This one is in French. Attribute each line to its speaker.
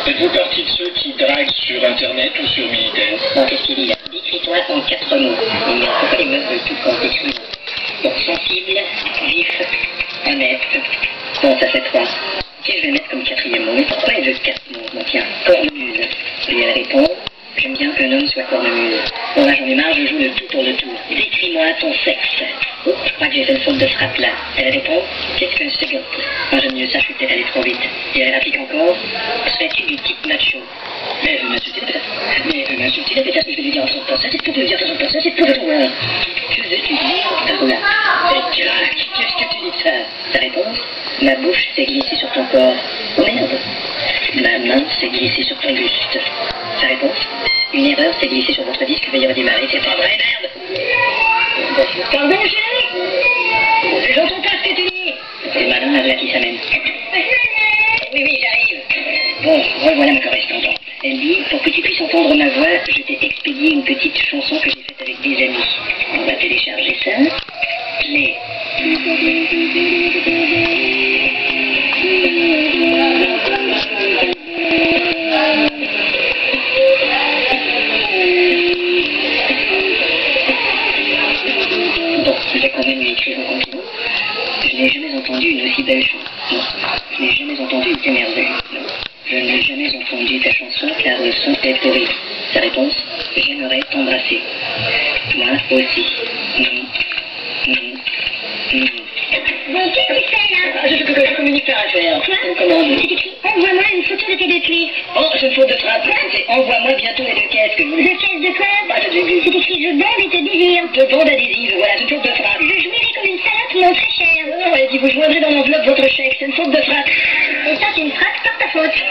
Speaker 1: Faites-vous partie de ceux qui draguent sur Internet ou sur Minitel?
Speaker 2: Bon, qu'est-ce qu'il y a? Décris-toi en 4 mots. Il y a pourquoi les meufs veulent tout qu'on décrit. Bon, sensible, vif, honnête. Bon, ça fait 3. Si je vais mettre comme 4e mot, mais pourquoi elle veut 4 mots? Bon, tiens, cornemuse. Et elle répond, j'aime bien qu'un homme soit cornemuse. Bon, là, j'en ai marre, je joue le tout pour le tout. Décris-moi ton sexe. Oh, je crois que j'ai fait une faute de frappe là. Elle répond, qu'est-ce qu'un second? Moi, j'aime mieux ça, je suis peut-être allé trop vite. Et elle applique encore, serais-tu du type macho? Mais elle veut m'insulter la pétasse. Mais elle veut m'insulter la pétasse, mais je vais lui dire en façon de penser, c'est pour lui dire en façon de penser, c'est pour le voir. Que veux-tu dire par là? Et crac, qu'est-ce que tu dis de ça? Ta réponse? Ma bouche s'est glissée sur ton corps. Oh merde. Ma main s'est glissée sur ton buste. Sa réponse? Une erreur s'est glissée sur votre disque, veuillez redémarrer, c'est pas vrai, merde. Pardon, chérie? J'entends pas ce que tu dis. C'est malin, la qui s'amène. Oui, oui, j'arrive. Bon, revoilà ma correspondante. Elle dit, pour que tu puisses entendre ma voix, je t'ai expédié une petite chanson que j'ai faite avec des amis. On va télécharger ça. Mais... Bon, je vais quand même lui écrire un compliment. Je n'ai jamais entendu une aussi belle chanson. Non. Je n'ai jamais entendu une t'émerveille. Non. Je n'ai jamais entendu ta chanson car le son est horrible. Sa réponse? J'aimerais t'embrasser. Moi aussi.
Speaker 3: Bon, qu'est-ce que tu fais là?
Speaker 2: Je communique par affaire.
Speaker 3: Quoi?
Speaker 2: Une commande.
Speaker 3: C'est écrit, envoie-moi une photo de tes 2 clés.
Speaker 2: Oh, c'est une faute de frappe. C'était envoie-moi bientôt les 2 caisses que vous
Speaker 3: 2 caisses de quoi?
Speaker 2: Bah,
Speaker 3: C'est écrit, je bande et te désire.
Speaker 2: de bande adhésive, voilà, c'est une faute de frappe.
Speaker 3: Je jouirai comme une salope, non très cher.
Speaker 2: Non, elle dit vous joindrez dans l'enveloppe votre chèque, c'est une faute de frappe.
Speaker 3: Et ça, c'est une frappe par ta faute.